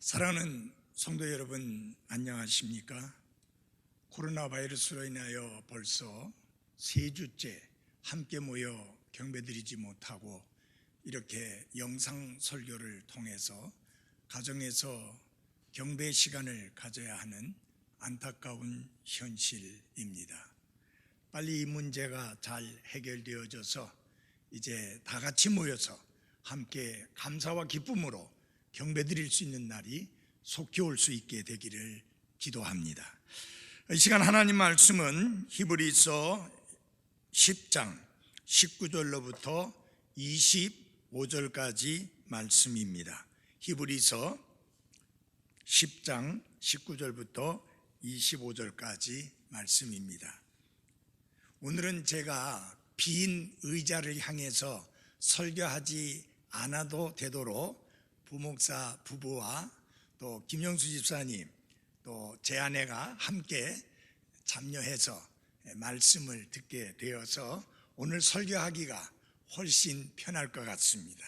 사랑하는 성도 여러분, 안녕하십니까? 코로나 바이러스로 인하여 벌써 3주째 함께 모여 경배드리지 못하고 이렇게 영상 설교를 통해서 가정에서 경배 시간을 가져야 하는 안타까운 현실입니다. 빨리 이 문제가 잘 해결되어져서 이제 다 같이 모여서 함께 감사와 기쁨으로 경배드릴 수 있는 날이 속히 올 수 있게 되기를 기도합니다. 이 시간 하나님 말씀은 히브리서 10장 19절로부터 25절까지 말씀입니다. 히브리서 10장 19절부터 25절까지 말씀입니다. 오늘은 제가 빈 의자를 향해서 설교하지 않아도 되도록 부목사 부부와 또 김영수 집사님 또 제 아내가 함께 참여해서 말씀을 듣게 되어서 오늘 설교하기가 훨씬 편할 것 같습니다.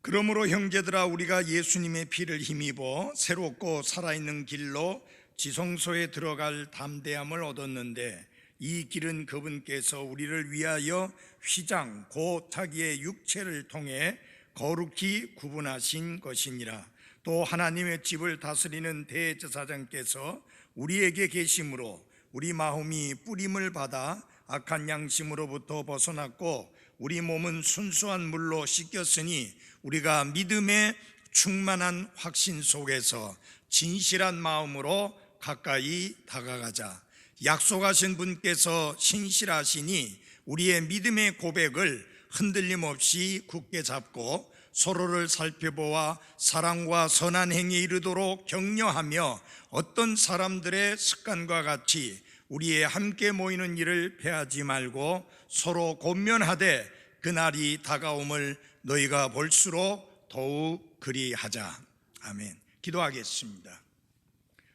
그러므로 형제들아, 우리가 예수님의 피를 힘입어 새롭고 살아있는 길로 지성소에 들어갈 담대함을 얻었는데, 이 길은 그분께서 우리를 위하여 휘장 곧 자기의 육체를 통해 거룩히 구분하신 것이니라. 또 하나님의 집을 다스리는 대제사장께서 우리에게 계심으로 우리 마음이 뿌림을 받아 악한 양심으로부터 벗어났고 우리 몸은 순수한 물로 씻겼으니 우리가 믿음의 충만한 확신 속에서 진실한 마음으로 가까이 다가가자. 약속하신 분께서 신실하시니 우리의 믿음의 고백을 흔들림 없이 굳게 잡고 서로를 살펴보아 사랑과 선한 행위에 이르도록 격려하며 어떤 사람들의 습관과 같이 우리의 함께 모이는 일을 패하지 말고 서로 권면하되 그날이 다가옴을 너희가 볼수록 더욱 그리하자. 아멘. 기도하겠습니다.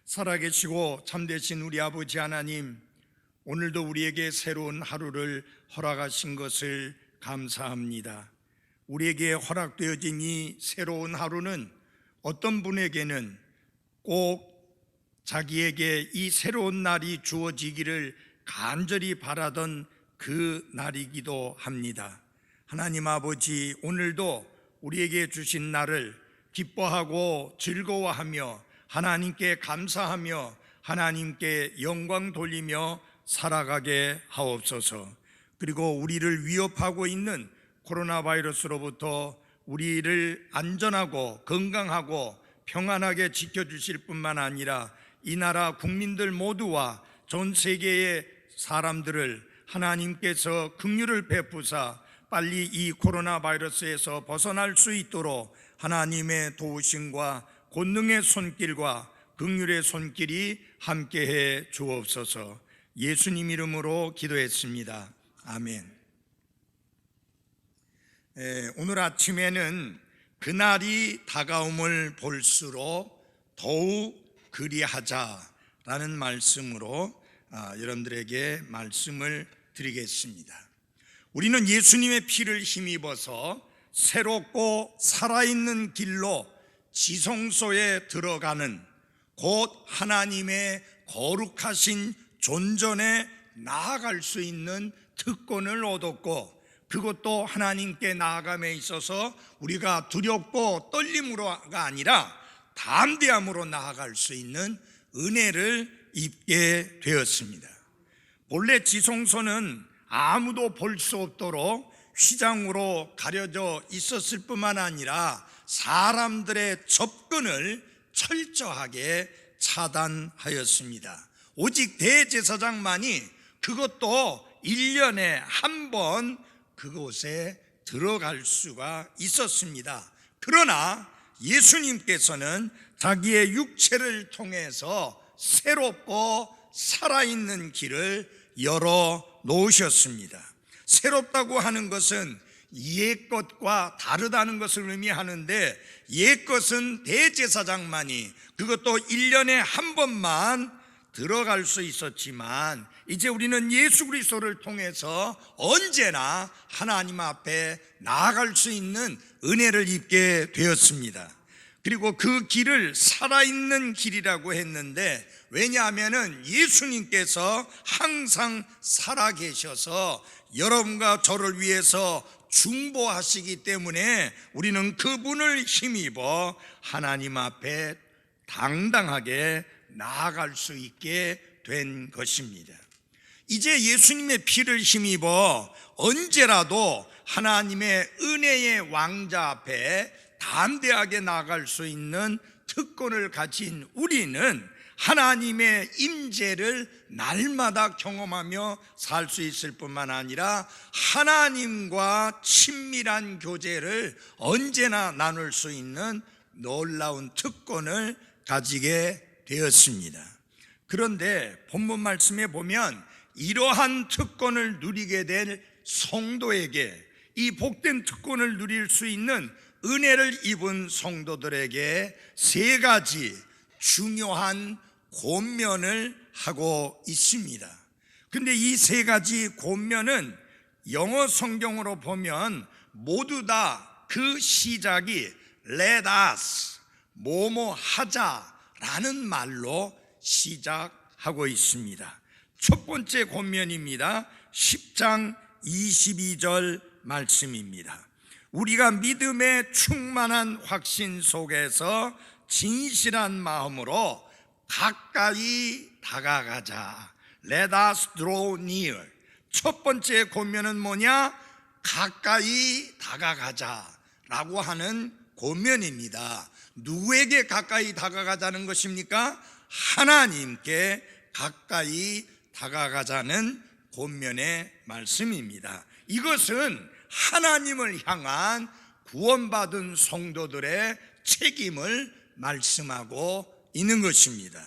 살아계시고 참되신 우리 아버지 하나님, 오늘도 우리에게 새로운 하루를 허락하신 것을 감사합니다. 우리에게 허락되어진 이 새로운 하루는 어떤 분에게는 꼭 자기에게 이 새로운 날이 주어지기를 간절히 바라던 그 날이기도 합니다. 하나님 아버지, 오늘도 우리에게 주신 날을 기뻐하고 즐거워하며 하나님께 감사하며 하나님께 영광 돌리며 살아가게 하옵소서. 그리고 우리를 위협하고 있는 코로나 바이러스로부터 우리를 안전하고 건강하고 평안하게 지켜주실 뿐만 아니라 이 나라 국민들 모두와 전 세계의 사람들을 하나님께서 긍휼을 베푸사 빨리 이 코로나 바이러스에서 벗어날 수 있도록 하나님의 도우심과 권능의 손길과 긍휼의 손길이 함께해 주옵소서. 예수님 이름으로 기도했습니다. 아멘. 오늘 아침에는 그날이 다가옴을 볼수록 더욱 그리하자라는 말씀으로 여러분들에게 말씀을 드리겠습니다. 우리는 예수님의 피를 힘입어서 새롭고 살아있는 길로 지성소에 들어가는 곧 하나님의 거룩하신 존전에 나아갈 수 있는 특권을 얻었고, 그것도 하나님께 나아감에 있어서 우리가 두렵고 떨림으로가 아니라 담대함으로 나아갈 수 있는 은혜를 입게 되었습니다. 본래 지성소는 아무도 볼 수 없도록 휘장으로 가려져 있었을 뿐만 아니라 사람들의 접근을 철저하게 차단하였습니다. 오직 대제사장만이, 그것도 1년에 한 번 그곳에 들어갈 수가 있었습니다. 그러나 예수님께서는 자기의 육체를 통해서 새롭고 살아있는 길을 열어 놓으셨습니다. 새롭다고 하는 것은 옛것과 다르다는 것을 의미하는데, 옛것은 대제사장만이, 그것도 1년에 한 번만 들어갈 수 있었지만 이제 우리는 예수 그리스도를 통해서 언제나 하나님 앞에 나아갈 수 있는 은혜를 입게 되었습니다. 그리고 그 길을 살아있는 길이라고 했는데, 왜냐하면 예수님께서 항상 살아계셔서 여러분과 저를 위해서 중보하시기 때문에 우리는 그분을 힘입어 하나님 앞에 당당하게 나아갈 수 있게 된 것입니다. 이제 예수님의 피를 힘입어 언제라도 하나님의 은혜의 왕자 앞에 담대하게 나아갈 수 있는 특권을 가진 우리는 하나님의 임재를 날마다 경험하며 살 수 있을 뿐만 아니라 하나님과 친밀한 교제를 언제나 나눌 수 있는 놀라운 특권을 가지게 되었습니다. 그런데 본문 말씀에 보면 이러한 특권을 누리게 될 성도에게, 이 복된 특권을 누릴 수 있는 은혜를 입은 성도들에게 세 가지 중요한 권면을 하고 있습니다. 근데 이 세 가지 권면은 영어 성경으로 보면 모두 다 그 시작이 let us, 뭐뭐 하자라는 말로 시작하고 있습니다. 첫 번째 권면입니다. 10장 22절 말씀입니다. 우리가 믿음의 충만한 확신 속에서 진실한 마음으로 가까이 다가가자. Let us draw near. 첫 번째 권면은 뭐냐? 가까이 다가가자라고 하는 권면입니다. 누구에게 가까이 다가가자는 것입니까? 하나님께 가까이 다가가자는 권면의 말씀입니다. 이것은 하나님을 향한 구원받은 성도들의 책임을 말씀하고 있는 것입니다.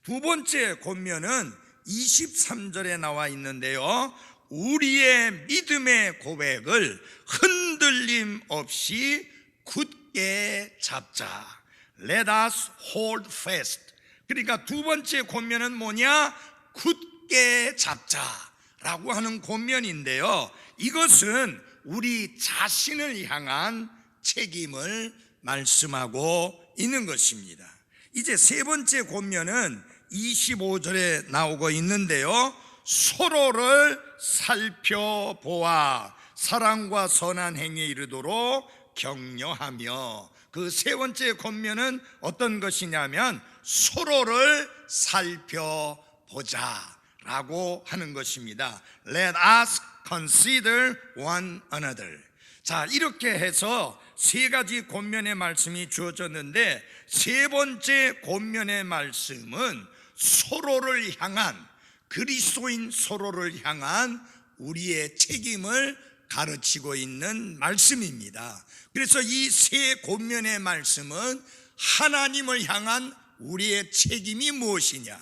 두 번째 권면은 23절에 나와 있는데요, 우리의 믿음의 고백을 흔들림 없이 굳게 잡자. Let us hold fast. 그러니까 두 번째 권면은 뭐냐? 굳게 잡자라고 하는 권면인데요, 이것은 우리 자신을 향한 책임을 말씀하고 있는 것입니다. 이제 세 번째 권면은 25절에 나오고 있는데요, 서로를 살펴보아 사랑과 선한 행위에 이르도록 격려하며. 그 세 번째 권면은 어떤 것이냐면 서로를 살펴보자라고 하는 것입니다. Let us consider one another. 자, 이렇게 해서 세 가지 권면의 말씀이 주어졌는데, 세 번째 권면의 말씀은 서로를 향한, 그리스도인 서로를 향한 우리의 책임을 가르치고 있는 말씀입니다. 그래서 이 세 권면의 말씀은 하나님을 향한 우리의 책임이 무엇이냐,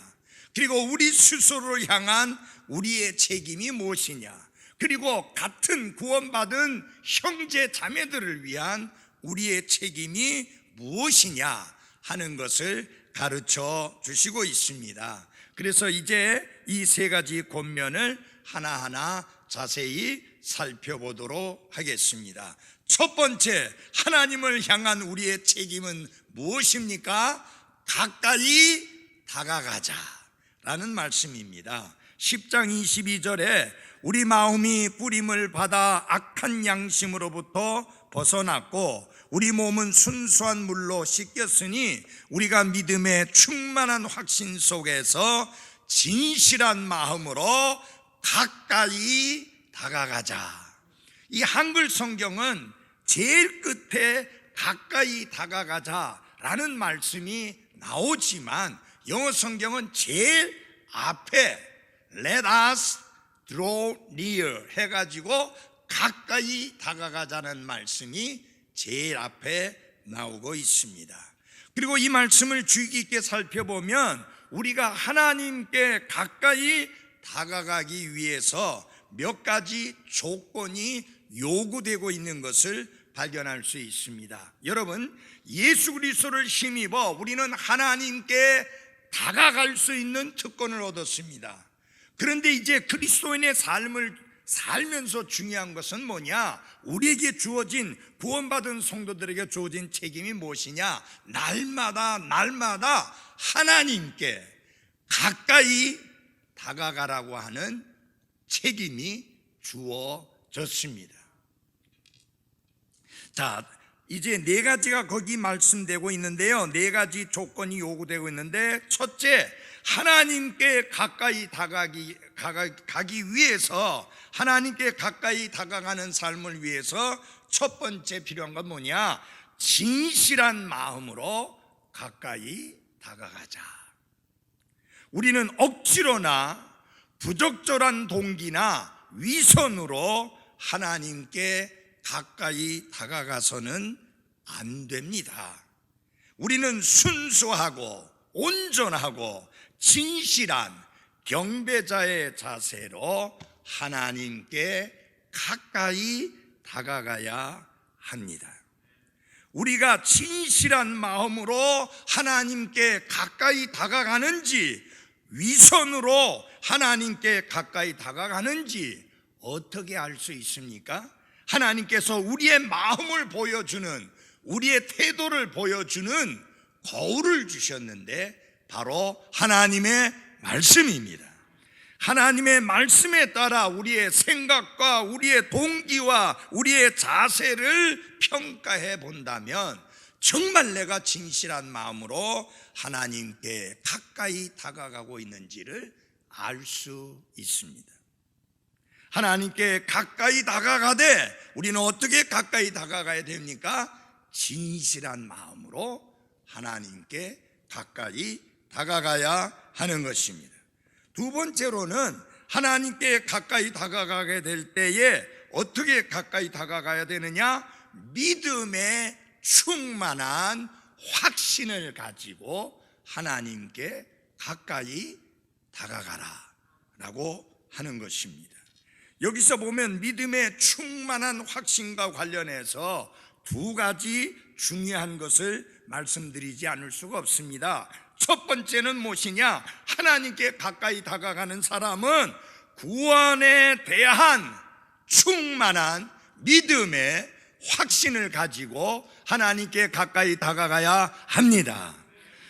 그리고 우리 스스로를 향한 우리의 책임이 무엇이냐, 그리고 같은 구원받은 형제 자매들을 위한 우리의 책임이 무엇이냐 하는 것을 가르쳐 주시고 있습니다. 그래서 이제 이 세 가지 권면을 하나하나 자세히 살펴보도록 하겠습니다. 첫 번째, 하나님을 향한 우리의 책임은 무엇입니까? 가까이 다가가자라는 말씀입니다. 10장 22절에 우리 마음이 뿌림을 받아 악한 양심으로부터 벗어났고 우리 몸은 순수한 물로 씻겼으니 우리가 믿음의 충만한 확신 속에서 진실한 마음으로 가까이 다가가자. 이 한글 성경은 제일 끝에 가까이 다가가자라는 말씀이 나오지만 영어 성경은 제일 앞에 Let us draw near 해가지고 가까이 다가가자는 말씀이 제일 앞에 나오고 있습니다. 그리고 이 말씀을 주의 깊게 살펴보면 우리가 하나님께 가까이 다가가기 위해서 몇 가지 조건이 요구되고 있는 것을 발견할 수 있습니다. 여러분, 예수 그리스도를 힘입어 우리는 하나님께 다가갈 수 있는 특권을 얻었습니다. 그런데 이제 그리스도인의 삶을 살면서 중요한 것은 뭐냐? 우리에게 주어진, 구원받은 성도들에게 주어진 책임이 무엇이냐? 날마다 하나님께 가까이 다가가라고 하는 책임이 주어졌습니다. 자, 이제 네 가지가 거기 말씀되고 있는데요, 네 가지 조건이 요구되고 있는데, 첫째, 하나님께 가까이 가기 위해서, 하나님께 가까이 다가가는 삶을 위해서 첫 번째 필요한 건 뭐냐? 진실한 마음으로 가까이 다가가자. 우리는 억지로나 부적절한 동기나 위선으로 하나님께 가까이 다가가서는 안 됩니다. 우리는 순수하고 온전하고 진실한 경배자의 자세로 하나님께 가까이 다가가야 합니다. 우리가 진실한 마음으로 하나님께 가까이 다가가는지, 위선으로 하나님께 가까이 다가가는지 어떻게 알 수 있습니까? 하나님께서 우리의 마음을 보여주는, 우리의 태도를 보여주는 거울을 주셨는데 바로 하나님의 말씀입니다. 하나님의 말씀에 따라 우리의 생각과 우리의 동기와 우리의 자세를 평가해 본다면 정말 내가 진실한 마음으로 하나님께 가까이 다가가고 있는지를 알 수 있습니다. 하나님께 가까이 다가가되 우리는 어떻게 가까이 다가가야 됩니까? 진실한 마음으로 하나님께 가까이 다가가야 하는 것입니다. 두 번째로는 하나님께 가까이 다가가게 될 때에 어떻게 가까이 다가가야 되느냐? 믿음에 충만한 확신을 가지고 하나님께 가까이 다가가라 라고 하는 것입니다. 여기서 보면 믿음의 충만한 확신과 관련해서 두 가지 중요한 것을 말씀드리지 않을 수가 없습니다. 첫 번째는 무엇이냐? 하나님께 가까이 다가가는 사람은 구원에 대한 충만한 믿음의 확신을 가지고 하나님께 가까이 다가가야 합니다.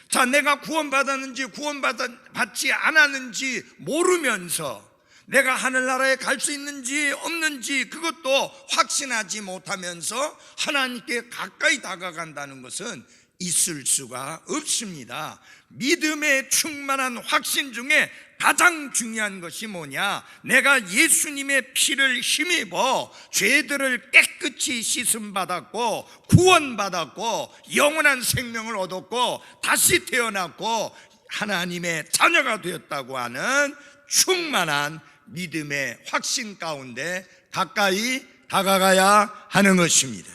자, 내가 구원받았는지 구원받지 않았는지 모르면서 내가 하늘나라에 갈 수 있는지 없는지 그것도 확신하지 못하면서 하나님께 가까이 다가간다는 것은 있을 수가 없습니다. 믿음의 충만한 확신 중에 가장 중요한 것이 뭐냐? 내가 예수님의 피를 힘입어 죄들을 깨끗이 씻음받았고 구원받았고 영원한 생명을 얻었고 다시 태어났고 하나님의 자녀가 되었다고 하는 충만한 믿음의 확신 가운데 가까이 다가가야 하는 것입니다.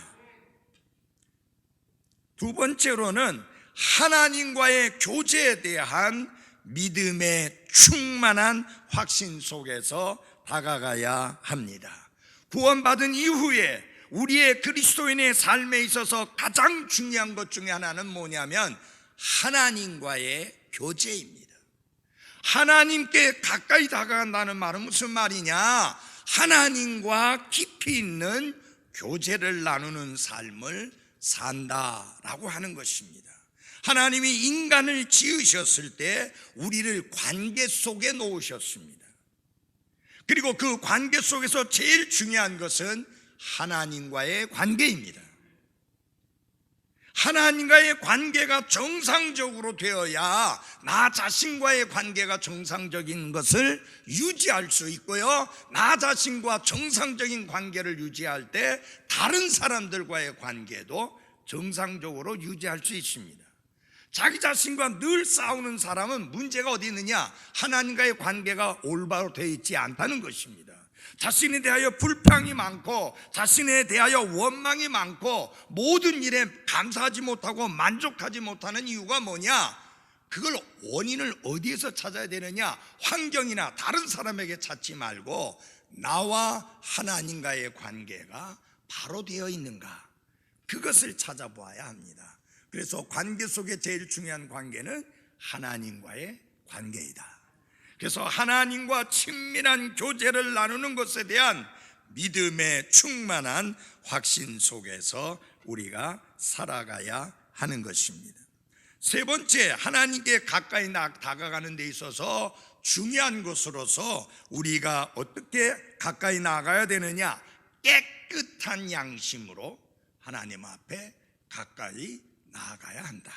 두 번째로는 하나님과의 교제에 대한 믿음의 충만한 확신 속에서 다가가야 합니다. 구원받은 이후에 우리의 그리스도인의 삶에 있어서 가장 중요한 것 중에 하나는 뭐냐면 하나님과의 교제입니다. 하나님께 가까이 다가간다는 말은 무슨 말이냐? 하나님과 깊이 있는 교제를 나누는 삶을 산다라고 하는 것입니다. 하나님이 인간을 지으셨을 때 우리를 관계 속에 놓으셨습니다. 그리고 그 관계 속에서 제일 중요한 것은 하나님과의 관계입니다. 하나님과의 관계가 정상적으로 되어야 나 자신과의 관계가 정상적인 것을 유지할 수 있고요, 나 자신과 정상적인 관계를 유지할 때 다른 사람들과의 관계도 정상적으로 유지할 수 있습니다. 자기 자신과 늘 싸우는 사람은 문제가 어디 있느냐? 하나님과의 관계가 올바로 되어 있지 않다는 것입니다. 자신에 대하여 불평이 많고 자신에 대하여 원망이 많고 모든 일에 감사하지 못하고 만족하지 못하는 이유가 뭐냐? 그걸 원인을 어디에서 찾아야 되느냐? 환경이나 다른 사람에게 찾지 말고 나와 하나님과의 관계가 바로 되어 있는가? 그것을 찾아보아야 합니다. 그래서 관계 속에 제일 중요한 관계는 하나님과의 관계이다. 그래서 하나님과 친밀한 교제를 나누는 것에 대한 믿음의 충만한 확신 속에서 우리가 살아가야 하는 것입니다. 세 번째, 하나님께 가까이 다가가는 데 있어서 중요한 것으로서 우리가 어떻게 가까이 나가야 되느냐, 깨끗한 양심으로 하나님 앞에 가까이 나아가야 한다.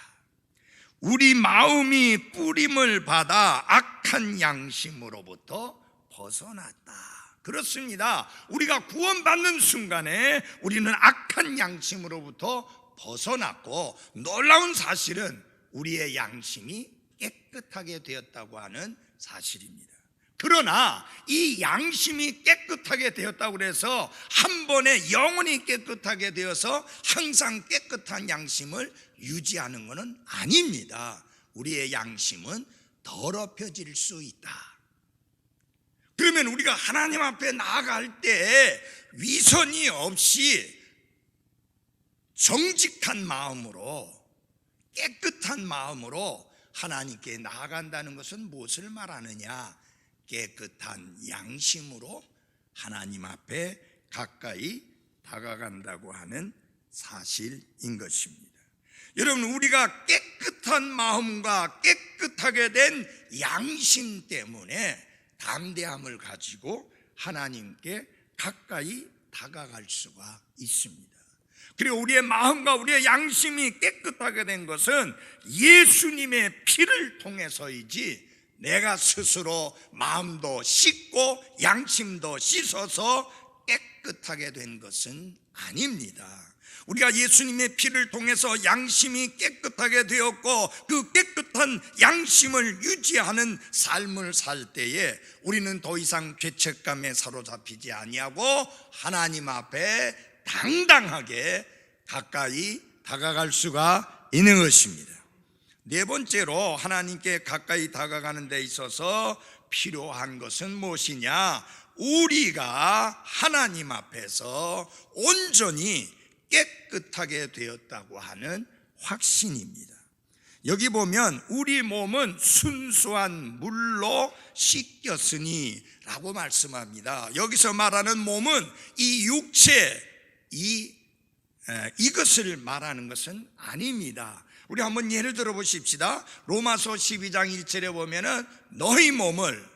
우리 마음이 뿌림을 받아 악한 양심으로부터 벗어났다. 그렇습니다. 우리가 구원받는 순간에 우리는 악한 양심으로부터 벗어났고, 놀라운 사실은 우리의 양심이 깨끗하게 되었다고 하는 사실입니다. 그러나 이 양심이 깨끗하게 되었다고 해서 한 번에 영원히 깨끗하게 되어서 항상 깨끗한 양심을 유지하는 것은 아닙니다. 우리의 양심은 더럽혀질 수 있다. 그러면 우리가 하나님 앞에 나아갈 때 위선이 없이 정직한 마음으로, 깨끗한 마음으로 하나님께 나아간다는 것은 무엇을 말하느냐? 깨끗한 양심으로 하나님 앞에 가까이 다가간다고 하는 사실인 것입니다. 여러분, 우리가 깨끗한 마음과 깨끗하게 된 양심 때문에 담대함을 가지고 하나님께 가까이 다가갈 수가 있습니다. 그리고 우리의 마음과 우리의 양심이 깨끗하게 된 것은 예수님의 피를 통해서이지, 내가 스스로 마음도 씻고 양심도 씻어서 깨끗하게 된 것은 아닙니다. 우리가 예수님의 피를 통해서 양심이 깨끗하게 되었고, 그 깨끗한 양심을 유지하는 삶을 살 때에 우리는 더 이상 죄책감에 사로잡히지 아니하고 하나님 앞에 당당하게 가까이 다가갈 수가 있는 것입니다. 네 번째로, 하나님께 가까이 다가가는 데 있어서 필요한 것은 무엇이냐? 우리가 하나님 앞에서 온전히 깨끗하게 되었다고 하는 확신입니다. 여기 보면 우리 몸은 순수한 물로 씻겼으니 라고 말씀합니다. 여기서 말하는 몸은 이 육체, 이것을 말하는 것은 아닙니다. 우리 한번 예를 들어 보십시다. 로마서 12장 1절에 보면은 너희 몸을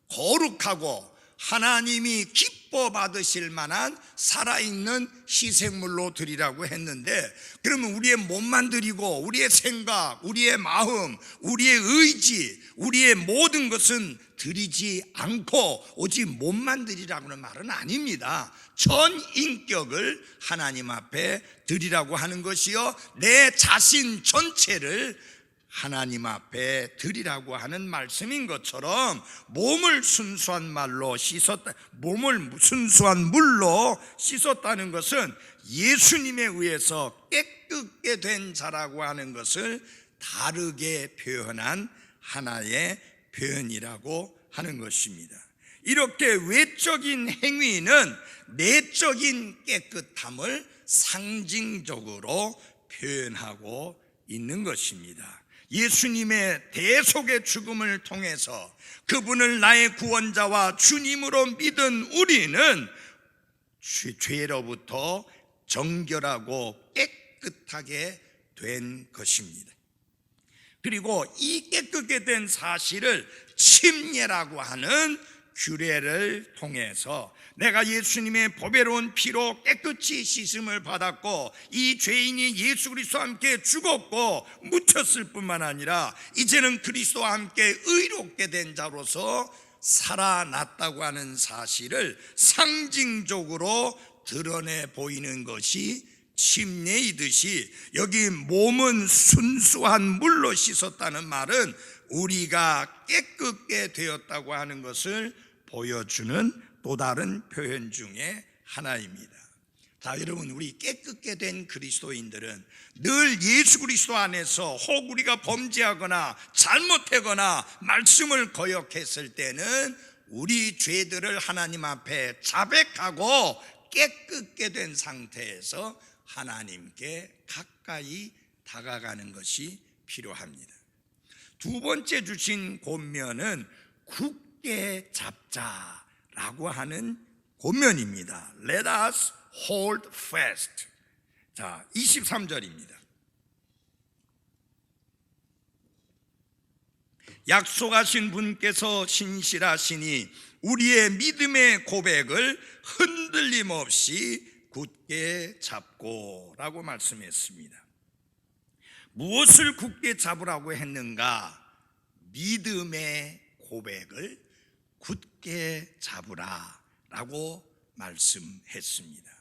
거룩하고 하나님이 기뻐 받으실 만한 살아있는 희생물로 드리라고 했는데, 그러면 우리의 몸만 드리고 우리의 생각, 우리의 마음, 우리의 의지, 우리의 모든 것은 드리지 않고 오직 몸만 드리라고는 말은 아닙니다. 전 인격을 하나님 앞에 드리라고 하는 것이요, 내 자신 전체를 하나님 앞에 드리라고 하는 말씀인 것처럼, 몸을 순수한 물로 씻었다는 것은 예수님에 의해서 깨끗게 된 자라고 하는 것을 다르게 표현한 하나의 표현이라고 하는 것입니다. 이렇게 외적인 행위는 내적인 깨끗함을 상징적으로 표현하고 있는 것입니다. 예수님의 대속의 죽음을 통해서 그분을 나의 구원자와 주님으로 믿은 우리는 죄로부터 정결하고 깨끗하게 된 것입니다. 그리고 이 깨끗게 된 사실을 침례라고 하는 규례를 통해서 내가 예수님의 보배로운 피로 깨끗이 씻음을 받았고, 이 죄인이 예수 그리스도와 함께 죽었고 묻혔을 뿐만 아니라 이제는 그리스도와 함께 의롭게 된 자로서 살아났다고 하는 사실을 상징적으로 드러내 보이는 것이 침례이듯이, 여기 몸은 순수한 물로 씻었다는 말은 우리가 깨끗게 되었다고 하는 것을 보여주는 또 다른 표현 중에 하나입니다. 자, 여러분, 우리 깨끗게 된 그리스도인들은 늘 예수 그리스도 안에서 혹 우리가 범죄하거나 잘못하거나 말씀을 거역했을 때는 우리 죄들을 하나님 앞에 자백하고 깨끗게 된 상태에서 하나님께 가까이 다가가는 것이 필요합니다. 두 번째 주신 권면은 굳게 잡자라고 하는 권면입니다. Let us hold fast. 자, 23절입니다. 약속하신 분께서 신실하시니 우리의 믿음의 고백을 흔들림 없이 굳게 잡고 라고 말씀했습니다. 무엇을 굳게 잡으라고 했는가? 믿음의 고백을 굳게 잡으라 라고 말씀했습니다.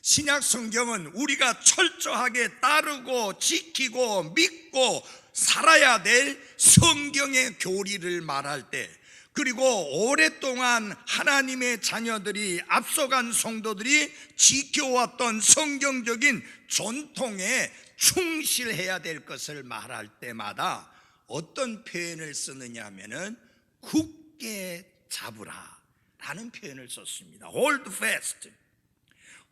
신약 성경은 우리가 철저하게 따르고 지키고 믿고 살아야 될 성경의 교리를 말할 때, 그리고 오랫동안 하나님의 자녀들이, 앞서간 성도들이 지켜왔던 성경적인 전통에 충실해야 될 것을 말할 때마다 어떤 표현을 쓰느냐 하면은 굳게 잡으라 라는 표현을 썼습니다. Hold fast.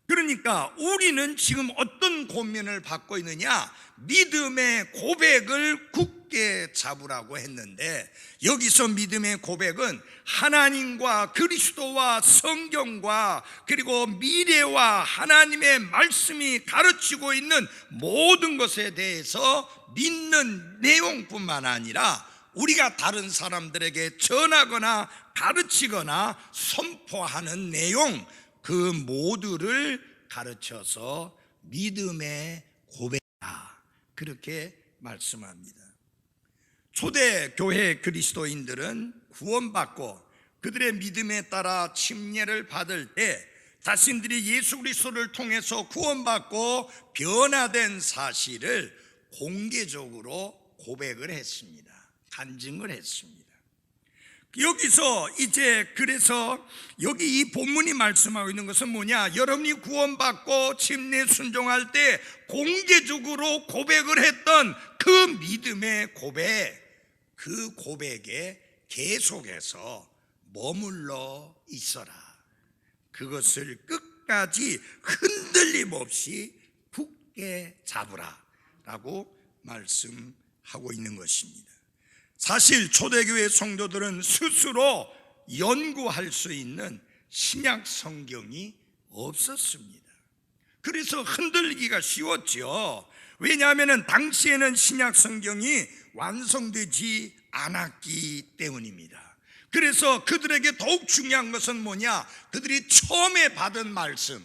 그러니까 우리는 지금 어떤 권면을 받고 있느냐? 믿음의 고백을 굳게 잡으라고 했는데, 여기서 믿음의 고백은 하나님과 그리스도와 성경과 그리고 미래와 하나님의 말씀이 가르치고 있는 모든 것에 대해서 믿는 내용뿐만 아니라 우리가 다른 사람들에게 전하거나 가르치거나 선포하는 내용, 그 모두를 가르쳐서 믿음의 고백이다, 그렇게 말씀합니다. 초대 교회 그리스도인들은 구원받고 그들의 믿음에 따라 침례를 받을 때 자신들이 예수 그리스도를 통해서 구원받고 변화된 사실을 공개적으로 고백을 했습니다. 간증을 했습니다. 여기서 이제 그래서 여기 이 본문이 말씀하고 있는 것은 뭐냐? 여러분이 구원받고 침례 순종할 때 공개적으로 고백을 했던 그 믿음의 고백, 그 고백에 계속해서 머물러 있어라. 그것을 끝까지 흔들림 없이 굳게 잡으라 라고 말씀하고 있는 것입니다. 사실 초대교회 성도들은 스스로 연구할 수 있는 신약 성경이 없었습니다. 그래서 흔들리기가 쉬웠죠. 왜냐하면 당시에는 신약 성경이 완성되지 않았기 때문입니다. 그래서 그들에게 더욱 중요한 것은 뭐냐? 그들이 처음에 받은 말씀,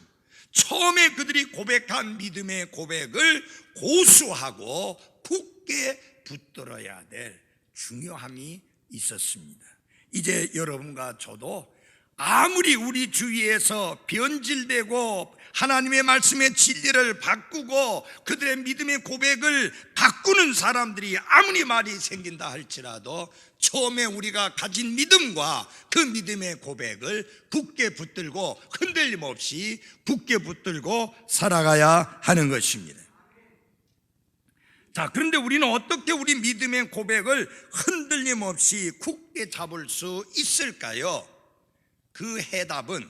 처음에 그들이 고백한 믿음의 고백을 고수하고 굳게 붙들어야 될 중요함이 있었습니다. 이제 여러분과 저도 아무리 우리 주위에서 변질되고 하나님의 말씀의 진리를 바꾸고 그들의 믿음의 고백을 바꾸는 사람들이 아무리 많이 생긴다 할지라도 처음에 우리가 가진 믿음과 그 믿음의 고백을 굳게 붙들고 흔들림 없이 굳게 붙들고 살아가야 하는 것입니다. 자, 그런데 우리는 어떻게 우리 믿음의 고백을 흔들림 없이 굳게 잡을 수 있을까요? 그 해답은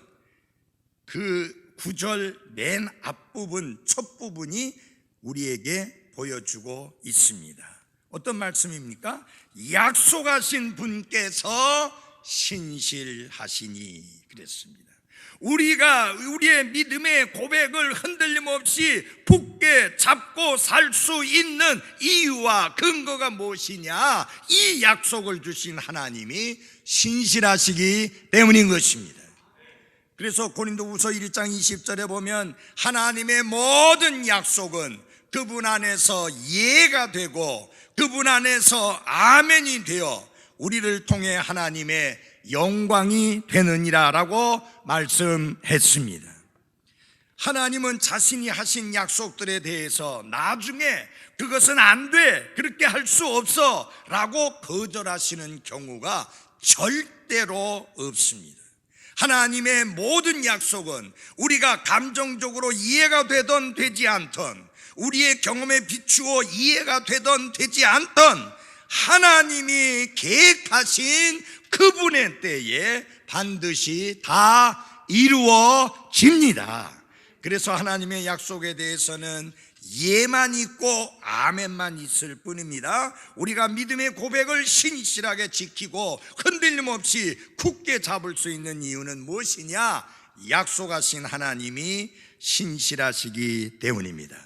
그 구절 맨 앞부분, 첫 부분이 우리에게 보여주고 있습니다. 어떤 말씀입니까? 약속하신 분께서 신실하시니 그랬습니다. 우리가 우리의 믿음의 고백을 흔들림 없이 굳게 잡고 살 수 있는 이유와 근거가 무엇이냐? 이 약속을 주신 하나님이 신실하시기 때문인 것입니다. 그래서 고린도후서 1장 20절에 보면 하나님의 모든 약속은 그분 안에서 예가 되고 그분 안에서 아멘이 되어 우리를 통해 하나님의 영광이 되느니라 라고 말씀했습니다. 하나님은 자신이 하신 약속들에 대해서 나중에 그것은 안 돼, 그렇게 할 수 없어 라고 거절하시는 경우가 절대로 없습니다. 하나님의 모든 약속은 우리가 감정적으로 이해가 되든 되지 않든, 우리의 경험에 비추어 이해가 되든 되지 않든 하나님이 계획하신 그분의 때에 반드시 다 이루어집니다. 그래서 하나님의 약속에 대해서는 예만 있고 아멘만 있을 뿐입니다. 우리가 믿음의 고백을 신실하게 지키고 흔들림 없이 굳게 잡을 수 있는 이유는 무엇이냐? 약속하신 하나님이 신실하시기 때문입니다.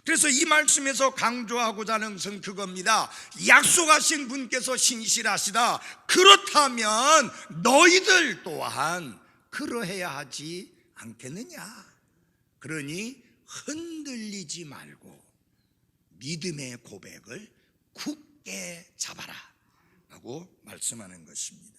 그래서 이 말씀에서 강조하고자 하는 것은 그겁니다. 약속하신 분께서 신실하시다. 그렇다면 너희들 또한 그러해야 하지 않겠느냐? 그러니 흔들리지 말고 믿음의 고백을 굳게 잡아라 라고 말씀하는 것입니다.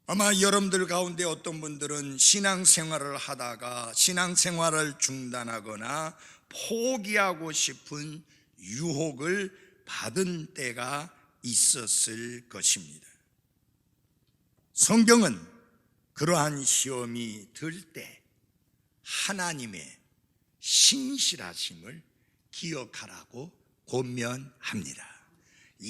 아마 여러분들 가운데 어떤 분들은 신앙생활을 하다가 신앙생활을 중단하거나 포기하고 싶은 유혹을 받은 때가 있었을 것입니다. 성경은 그러한 시험이 들 때 하나님의 신실하심을 기억하라고 권면합니다.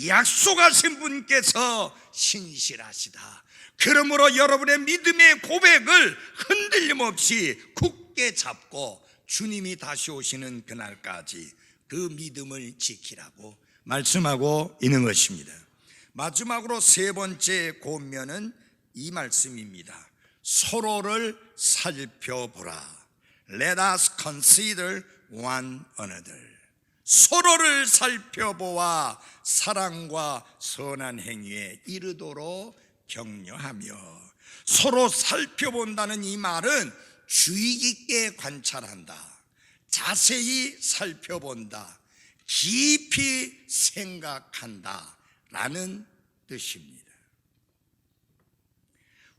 약속하신 분께서 신실하시다. 그러므로 여러분의 믿음의 고백을 흔들림 없이 굳게 잡고 주님이 다시 오시는 그날까지 그 믿음을 지키라고 말씀하고 있는 것입니다. 마지막으로 세 번째 권면은 이 말씀입니다. 서로를 살펴보라. Let us consider one another. 서로를 살펴보아 사랑과 선한 행위에 이르도록 격려하며. 서로 살펴본다는 이 말은 주의 깊게 관찰한다, 자세히 살펴본다, 깊이 생각한다 라는 뜻입니다.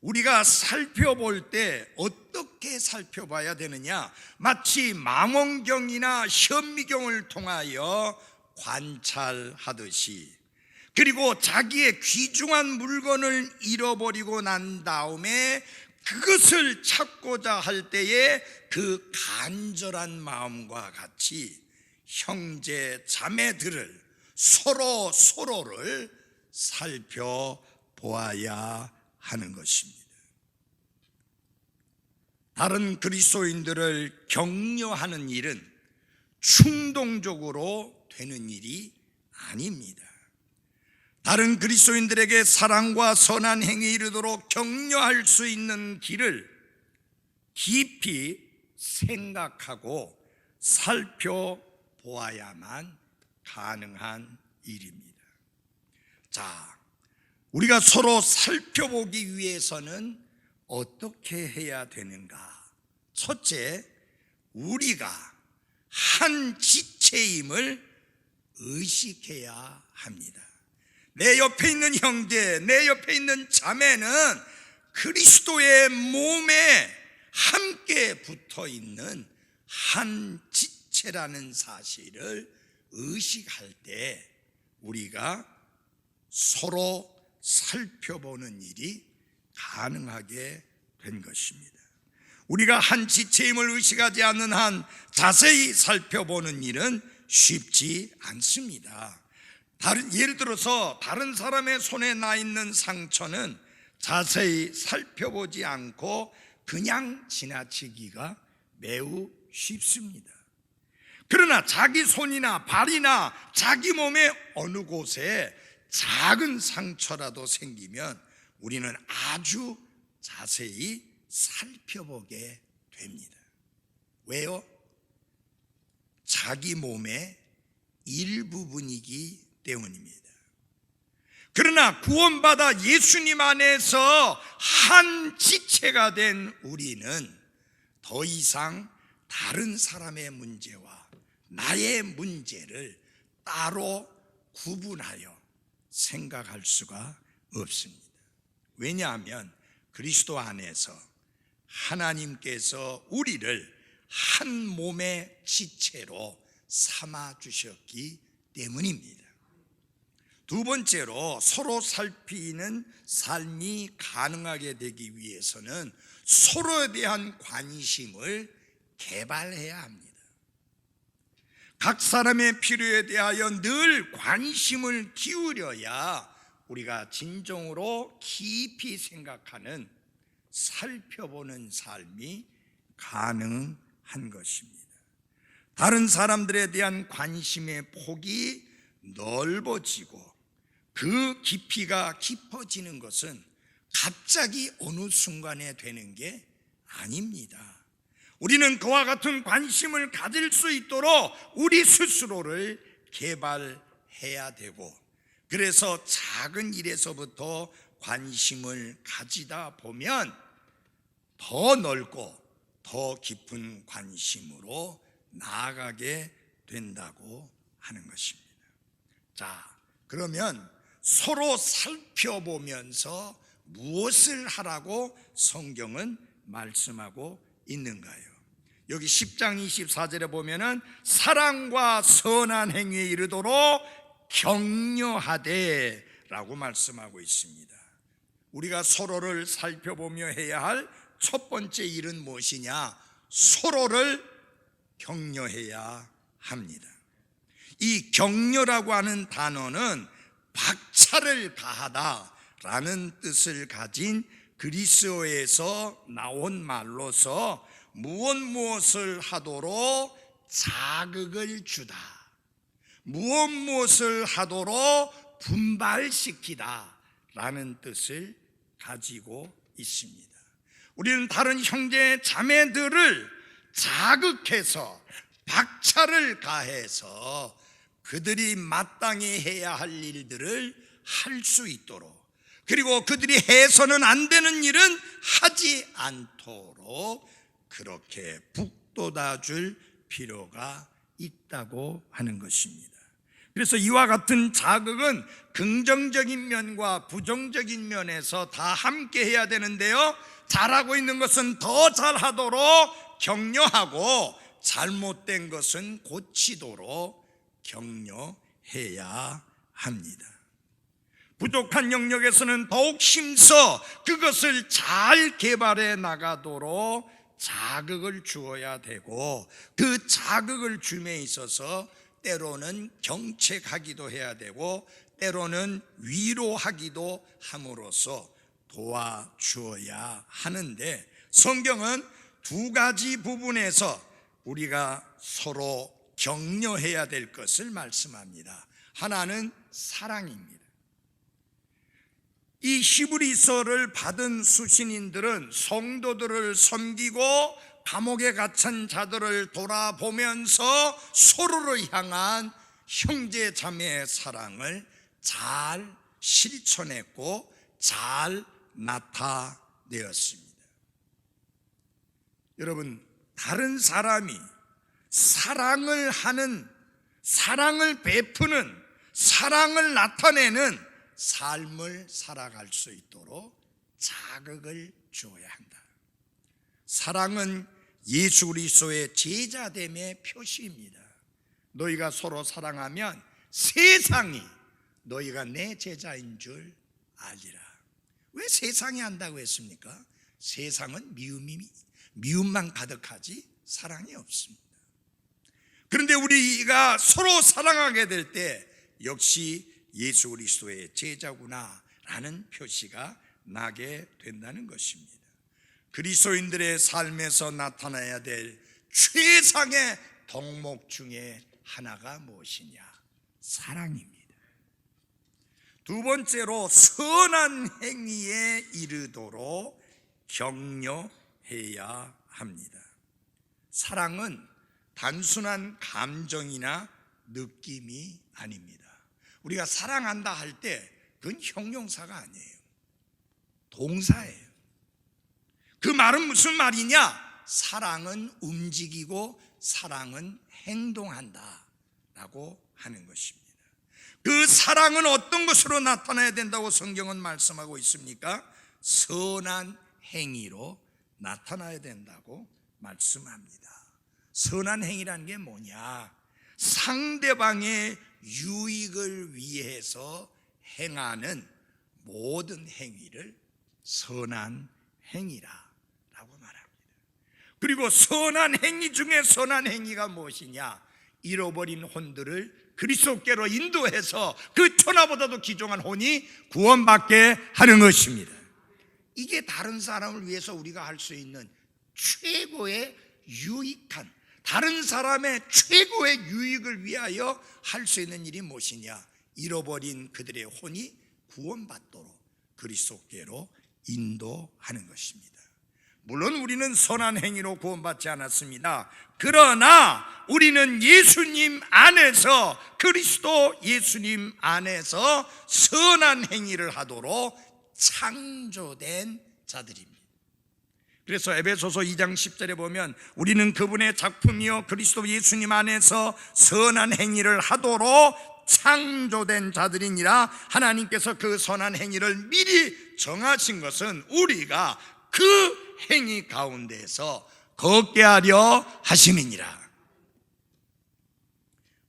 우리가 살펴볼 때 어떻게 살펴봐야 되느냐? 마치 망원경이나 현미경을 통하여 관찰하듯이, 그리고 자기의 귀중한 물건을 잃어버리고 난 다음에 그것을 찾고자 할 때에 그 간절한 마음과 같이 형제 자매들을 서로를 살펴보아야 하는 것입니다. 다른 그리스도인들을 격려하는 일은 충동적으로 되는 일이 아닙니다. 다른 그리스도인들에게 사랑과 선한 행위에 이르도록 격려할 수 있는 길을 깊이 생각하고 살펴보아야만 가능한 일입니다. 자, 우리가 서로 살펴보기 위해서는 어떻게 해야 되는가? 첫째, 우리가 한 지체임을 의식해야 합니다. 내 옆에 있는 형제, 내 옆에 있는 자매는 그리스도의 몸에 함께 붙어 있는 한 지체라는 사실을 의식할 때 우리가 서로 살펴보는 일이 가능하게 된 것입니다. 우리가 한 지체임을 의식하지 않는 한 자세히 살펴보는 일은 쉽지 않습니다. 예를 들어서 다른 사람의 손에 나 있는 상처는 자세히 살펴보지 않고 그냥 지나치기가 매우 쉽습니다. 그러나 자기 손이나 발이나 자기 몸의 어느 곳에 작은 상처라도 생기면 우리는 아주 자세히 살펴보게 됩니다. 왜요? 자기 몸의 일부분이기 때문입니다. 그러나 구원받아 예수님 안에서 한 지체가 된 우리는 더 이상 다른 사람의 문제와 나의 문제를 따로 구분하여 생각할 수가 없습니다. 왜냐하면 그리스도 안에서 하나님께서 우리를 한 몸의 지체로 삼아 주셨기 때문입니다. 두 번째로 서로 살피는 삶이 가능하게 되기 위해서는 서로에 대한 관심을 개발해야 합니다. 각 사람의 필요에 대하여 늘 관심을 기울여야 우리가 진정으로 깊이 생각하는, 살펴보는 삶이 가능한 것입니다. 다른 사람들에 대한 관심의 폭이 넓어지고 그 깊이가 깊어지는 것은 갑자기 어느 순간에 되는 게 아닙니다. 우리는 그와 같은 관심을 가질 수 있도록 우리 스스로를 개발해야 되고, 그래서 작은 일에서부터 관심을 가지다 보면 더 넓고 더 깊은 관심으로 나아가게 된다고 하는 것입니다. 자, 그러면 서로 살펴보면서 무엇을 하라고 성경은 말씀하고 있는가요? 여기 10장 24절에 보면은 사랑과 선한 행위에 이르도록 격려하되 라고 말씀하고 있습니다. 우리가 서로를 살펴보며 해야 할 첫 번째 일은 무엇이냐? 서로를 격려해야 합니다. 이 격려라고 하는 단어는 박차를 가하다 라는 뜻을 가진 그리스어에서 나온 말로서 무엇을 하도록 자극을 주다, 무엇을 하도록 분발시키다 라는 뜻을 가지고 있습니다. 우리는 다른 형제 자매들을 자극해서 박차를 가해서 그들이 마땅히 해야 할 일들을 할 수 있도록, 그리고 그들이 해서는 안 되는 일은 하지 않도록 그렇게 북돋아 줄 필요가 있다고 하는 것입니다. 그래서 이와 같은 자극은 긍정적인 면과 부정적인 면에서 다 함께 해야 되는데요, 잘하고 있는 것은 더 잘하도록 격려하고 잘못된 것은 고치도록 격려해야 합니다. 부족한 영역에서는 더욱 힘써 그것을 잘 개발해 나가도록 자극을 주어야 되고, 그 자극을 줌에 있어서 때로는 경책하기도 해야 되고 때로는 위로하기도 함으로써 도와주어야 하는데, 성경은 두 가지 부분에서 우리가 서로 격려해야 될 것을 말씀합니다. 하나는 사랑입니다. 이 히브리서를 받은 수신인들은 성도들을 섬기고 감옥에 갇힌 자들을 돌아보면서 서로를 향한 형제 자매의 사랑을 잘 실천했고 잘 나타내었습니다. 여러분, 다른 사람이 사랑을 하는, 사랑을 베푸는, 사랑을 나타내는 삶을 살아갈 수 있도록 자극을 주어야 한다. 사랑은 예수 그리스도의 제자됨의 표시입니다. 너희가 서로 사랑하면 세상이 너희가 내 제자인 줄 알리라. 왜 세상이 안다고 했습니까? 세상은 미움만 가득하지 사랑이 없습니다. 그런데 우리가 서로 사랑하게 될 때 역시 예수 그리스도의 제자구나 라는 표시가 나게 된다는 것입니다. 그리스도인들의 삶에서 나타나야 될 최상의 덕목 중에 하나가 무엇이냐? 사랑입니다. 두 번째로 선한 행위에 이르도록 격려해야 합니다. 사랑은 단순한 감정이나 느낌이 아닙니다. 우리가 사랑한다 할 때 그건 형용사가 아니에요. 동사예요. 그 말은 무슨 말이냐? 사랑은 움직이고 사랑은 행동한다 라고 하는 것입니다. 그 사랑은 어떤 것으로 나타나야 된다고 성경은 말씀하고 있습니까? 선한 행위로 나타나야 된다고 말씀합니다. 선한 행위라는 게 뭐냐? 상대방의 유익을 위해서 행하는 모든 행위를 선한 행위라고 말합니다. 그리고 선한 행위 중에 선한 행위가 무엇이냐? 잃어버린 혼들을 그리스도께로 인도해서 그 천하보다도 귀중한 혼이 구원받게 하는 것입니다. 이게 다른 사람을 위해서 우리가 할 수 있는 최고의 유익한, 다른 사람의 최고의 유익을 위하여 할 수 있는 일이 무엇이냐? 잃어버린 그들의 혼이 구원받도록 그리스도께로 인도하는 것입니다. 물론 우리는 선한 행위로 구원받지 않았습니다. 그러나 우리는 예수님 안에서, 그리스도 예수님 안에서 선한 행위를 하도록 창조된 자들입니다. 그래서 에베소서 2장 10절에 보면 우리는 그분의 작품이요 그리스도 예수님 안에서 선한 행위를 하도록 창조된 자들이니라. 하나님께서 그 선한 행위를 미리 정하신 것은 우리가 그 행위 가운데에서 걷게 하려 하심이니라.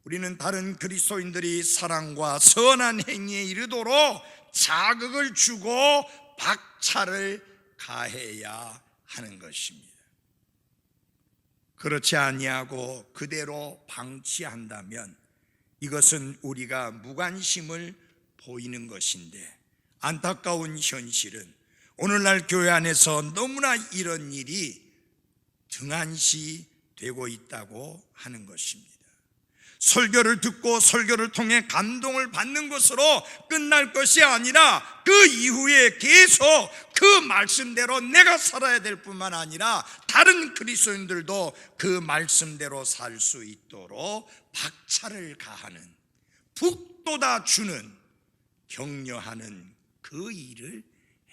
우리는 다른 그리스도인들이 사랑과 선한 행위에 이르도록 자극을 주고 박차를 가해야 하는 것입니다. 그렇지 아니하고 그대로 방치한다면 이것은 우리가 무관심을 보이는 것인데, 안타까운 현실은 오늘날 교회 안에서 너무나 이런 일이 등한시 되고 있다고 하는 것입니다. 설교를 듣고 설교를 통해 감동을 받는 것으로 끝날 것이 아니라 그 이후에 계속 그 말씀대로 내가 살아야 될 뿐만 아니라 다른 그리스도인들도 그 말씀대로 살 수 있도록 박차를 가하는, 북돋아 주는, 격려하는 그 일을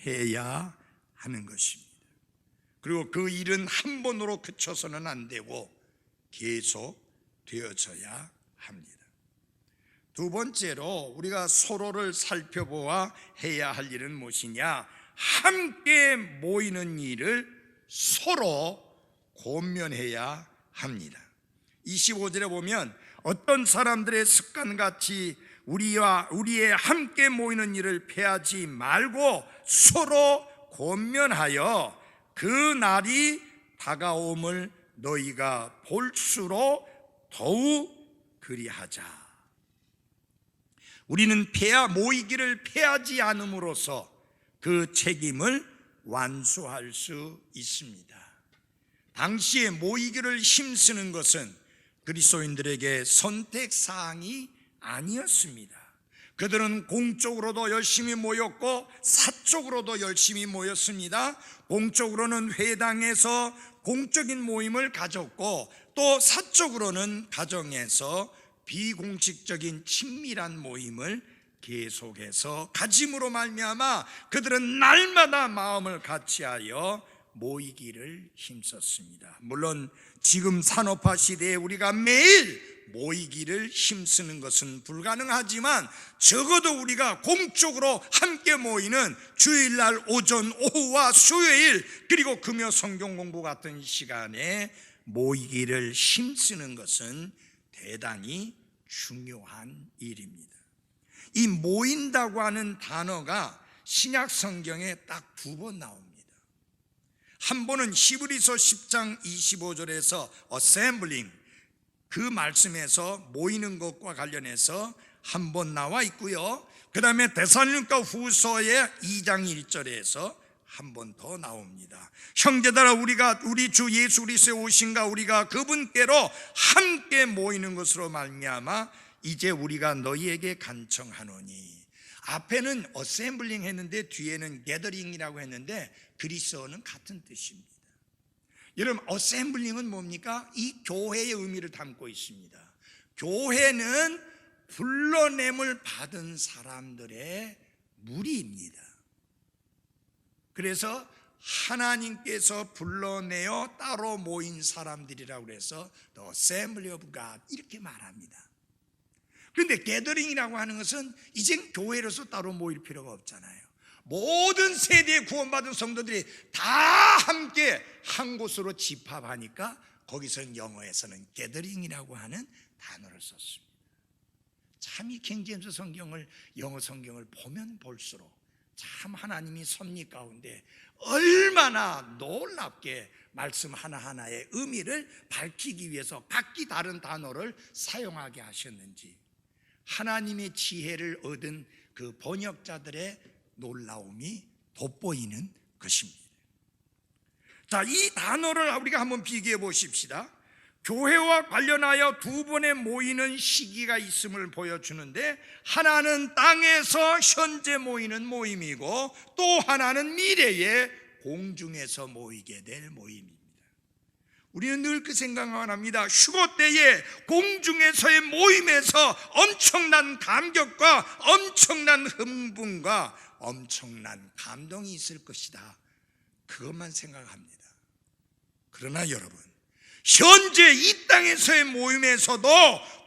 해야 하는 것입니다. 그리고 그 일은 한 번으로 그쳐서는 안 되고 계속 되어져야 합니다. 두 번째로 우리가 서로를 살펴보아 해야 할 일은 무엇이냐? 함께 모이는 일을 서로 권면해야 합니다. 25절에 보면 어떤 사람들의 습관같이 우리의 함께 모이는 일을 폐하지 말고 서로 권면하여 그 날이 다가옴을 너희가 볼수록 더욱 그리하자. 우리는 모이기를 폐하지 않음으로써 그 책임을 완수할 수 있습니다. 당시에 모이기를 힘쓰는 것은 그리스도인들에게 선택사항이 아니었습니다. 그들은 공적으로도 열심히 모였고 사적으로도 열심히 모였습니다. 공적으로는 회당에서 공적인 모임을 가졌고 또 사적으로는 가정에서 비공식적인 친밀한 모임을 계속해서 가짐으로 말미암아 그들은 날마다 마음을 같이하여 모이기를 힘썼습니다. 물론 지금 산업화 시대에 우리가 매일 모이기를 힘쓰는 것은 불가능하지만 적어도 우리가 공적으로 함께 모이는 주일날 오전 오후와 수요일 그리고 금요 성경 공부 같은 시간에 모이기를 힘쓰는 것은 대단히 중요한 일입니다. 이 모인다고 하는 단어가 신약 성경에 딱 2번 나옵니다. 한 번은 히브리서 10장 25절에서 assembling, 그 말씀에서 모이는 것과 관련해서 한 번 나와 있고요. 그 다음에 데살로니가 후서의 2장 1절에서 한 번 더 나옵니다. 형제들아, 우리 주 예수 그리스도의 오신가 우리가 그분께로 함께 모이는 것으로 말미암아 이제 우리가 너희에게 간청하노니. 앞에는 어셈블링 했는데 뒤에는 게더링이라고 했는데 그리스어는 같은 뜻입니다. 여러분, 어셈블링은 뭡니까? 이 교회의 의미를 담고 있습니다. 교회는 불러냄을 받은 사람들의 무리입니다. 그래서 하나님께서 불러내어 따로 모인 사람들이라고 해서 The Assembly of God 이렇게 말합니다. 그런데 게더링이라고 하는 것은 이젠 교회로서 따로 모일 필요가 없잖아요. 모든 세대에 구원받은 성도들이 다 함께 한 곳으로 집합하니까 거기서 영어에서는 게더링이라고 하는 단어를 썼습니다. 참 이 킹제임스 성경을, 영어 성경을 보면 볼수록 참 하나님이 섭리 가운데 얼마나 놀랍게 말씀 하나하나의 의미를 밝히기 위해서 각기 다른 단어를 사용하게 하셨는지 하나님의 지혜를 얻은 그 번역자들의 놀라움이 돋보이는 것입니다. 자, 이 단어를 우리가 한번 비교해 보십시다. 교회와 관련하여 두 번에 모이는 시기가 있음을 보여주는데, 하나는 땅에서 현재 모이는 모임이고 또 하나는 미래에 공중에서 모이게 될 모임입니다. 우리는 늘 그 생각만 합니다. 휴거 때에 공중에서의 모임에서 엄청난 감격과 엄청난 흥분과 엄청난 감동이 있을 것이다, 그것만 생각합니다. 그러나 여러분, 현재 이 땅에서의 모임에서도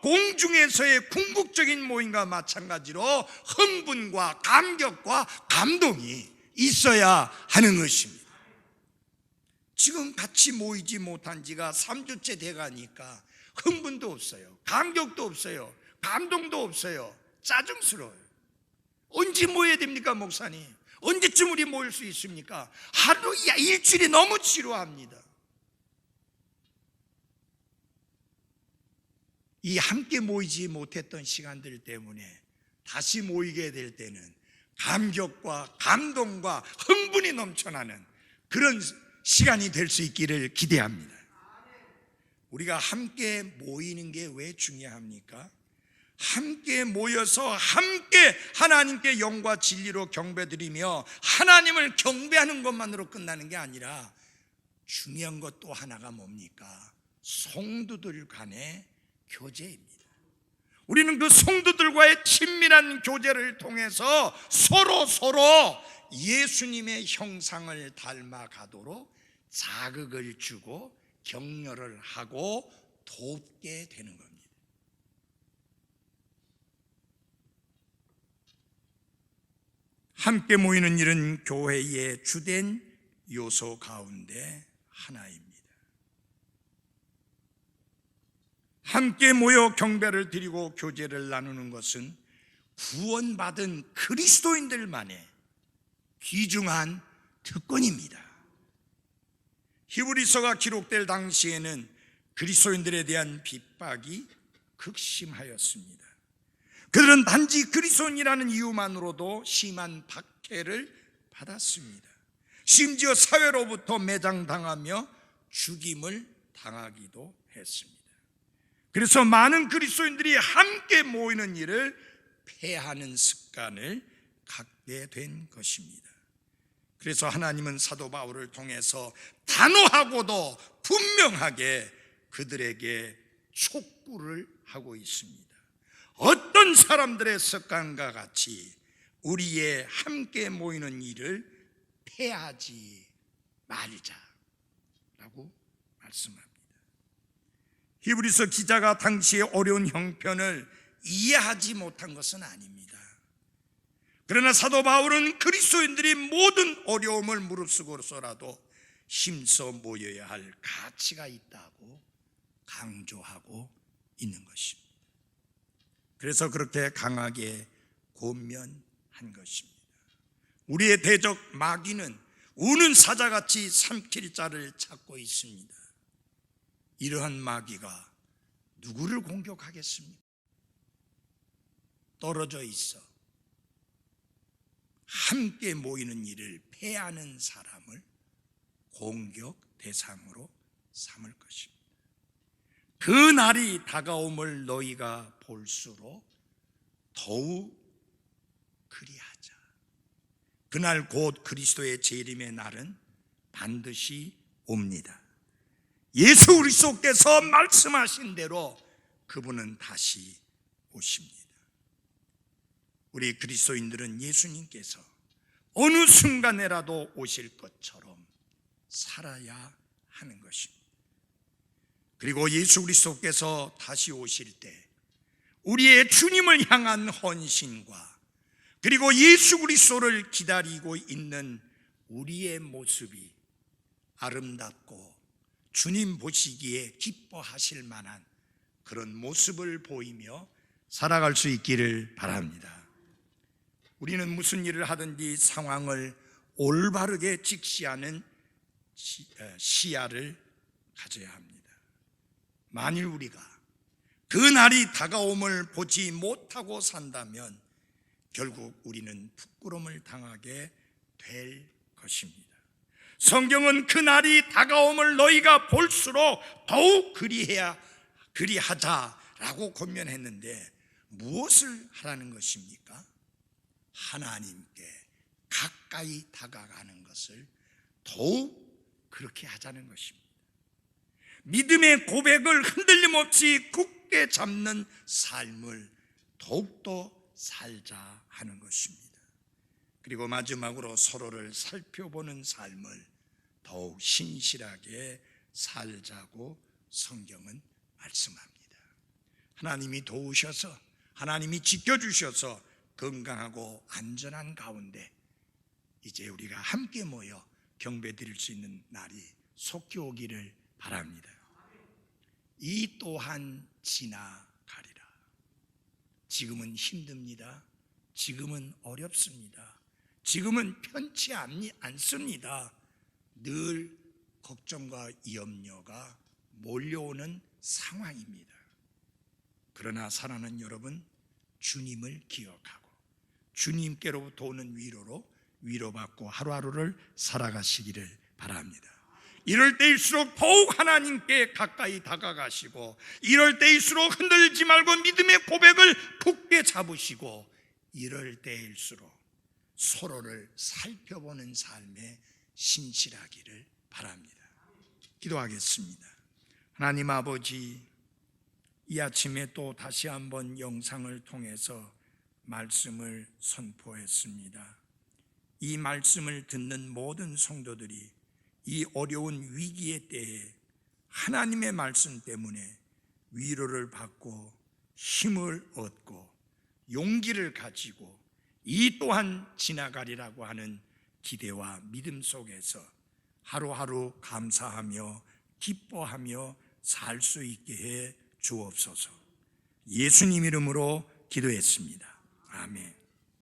공중에서의 궁극적인 모임과 마찬가지로 흥분과 감격과 감동이 있어야 하는 것입니다. 지금 같이 모이지 못한 지가 3주째 돼가니까 흥분도 없어요, 감격도 없어요, 감동도 없어요. 짜증스러워요. 언제 모여야 됩니까, 목사님? 언제쯤 우리 모일 수 있습니까? 하루, 일주일이 너무 지루합니다. 이 함께 모이지 못했던 시간들 때문에 다시 모이게 될 때는 감격과 감동과 흥분이 넘쳐나는 그런 시간이 될 수 있기를 기대합니다. 우리가 함께 모이는 게 왜 중요합니까? 함께 모여서 함께 하나님께 영과 진리로 경배드리며 하나님을 경배하는 것만으로 끝나는 게 아니라 중요한 것 또 하나가 뭡니까? 성도들 간의 교제입니다. 우리는 그 성도들과의 친밀한 교제를 통해서 서로 예수님의 형상을 닮아가도록 자극을 주고 격려를 하고 돕게 되는 겁니다. 함께 모이는 일은 교회의 주된 요소 가운데 하나입니다. 함께 모여 경배를 드리고 교제를 나누는 것은 구원받은 그리스도인들만의 귀중한 특권입니다. 히브리서가 기록될 당시에는 그리스도인들에 대한 핍박이 극심하였습니다. 그들은 단지 그리스도인이라는 이유만으로도 심한 박해를 받았습니다. 심지어 사회로부터 매장당하며 죽임을 당하기도 했습니다. 그래서 많은 그리스도인들이 함께 모이는 일을 폐하는 습관을 갖게 된 것입니다. 그래서 하나님은 사도 바울을 통해서 단호하고도 분명하게 그들에게 촉구를 하고 있습니다. 어떤 사람들의 습관과 같이 우리의 함께 모이는 일을 폐하지 말자라고 말씀합니다. 히브리서 기자가 당시의 어려운 형편을 이해하지 못한 것은 아닙니다. 그러나 사도 바울은 그리스도인들이 모든 어려움을 무릅쓰고서라도 힘써 모여야 할 가치가 있다고 강조하고 있는 것입니다. 그래서 그렇게 강하게 권면한 것입니다. 우리의 대적 마귀는 우는 사자같이 삼킬 자를 찾고 있습니다. 이러한 마귀가 누구를 공격하겠습니까? 떨어져 있어 함께 모이는 일을 폐하는 사람을 공격 대상으로 삼을 것입니다. 그 날이 다가옴을 너희가 볼수록 더욱 그리하자. 그날 곧 그리스도의 재림의 날은 반드시 옵니다. 예수 그리스도께서 말씀하신 대로 그분은 다시 오십니다. 우리 그리스도인들은 예수님께서 어느 순간에라도 오실 것처럼 살아야 하는 것입니다. 그리고 예수 그리스도께서 다시 오실 때 우리의 주님을 향한 헌신과 그리고 예수 그리스도를 기다리고 있는 우리의 모습이 아름답고 주님 보시기에 기뻐하실 만한 그런 모습을 보이며 살아갈 수 있기를 바랍니다. 우리는 무슨 일을 하든지 상황을 올바르게 직시하는 시야를 가져야 합니다. 만일 우리가 그 날이 다가옴을 보지 못하고 산다면 결국 우리는 부끄러움을 당하게 될 것입니다. 성경은 그 날이 다가옴을 너희가 볼수록 더욱 그리하자라고 권면했는데 무엇을 하라는 것입니까? 하나님께 가까이 다가가는 것을 더욱 그렇게 하자는 것입니다. 믿음의 고백을 흔들림 없이 굳게 잡는 삶을 더욱더 살자 하는 것입니다. 그리고 마지막으로 서로를 살펴보는 삶을 더욱 신실하게 살자고 성경은 말씀합니다. 하나님이 도우셔서, 하나님이 지켜주셔서 건강하고 안전한 가운데 이제 우리가 함께 모여 경배 드릴 수 있는 날이 속히 오기를 바랍니다. 이 또한 지나가리라. 지금은 힘듭니다. 지금은 어렵습니다. 지금은 편치 않습니다. 늘 걱정과 염려가 몰려오는 상황입니다. 그러나 사랑하는 여러분, 주님을 기억하고 주님께로부터 오는 위로로 위로받고 하루하루를 살아가시기를 바랍니다. 이럴 때일수록 더욱 하나님께 가까이 다가가시고, 이럴 때일수록 흔들지 말고 믿음의 고백을 굳게 잡으시고, 이럴 때일수록 서로를 살펴보는 삶에 신실하기를 바랍니다. 기도하겠습니다. 하나님 아버지, 이 아침에 또 다시 한번 영상을 통해서 말씀을 선포했습니다. 이 말씀을 듣는 모든 성도들이 이 어려운 위기의 때에 하나님의 말씀 때문에 위로를 받고 힘을 얻고 용기를 가지고 이 또한 지나가리라고 하는 기대와 믿음 속에서 하루하루 감사하며 기뻐하며 살 수 있게 해 주옵소서. 예수님 이름으로 기도했습니다. 아멘.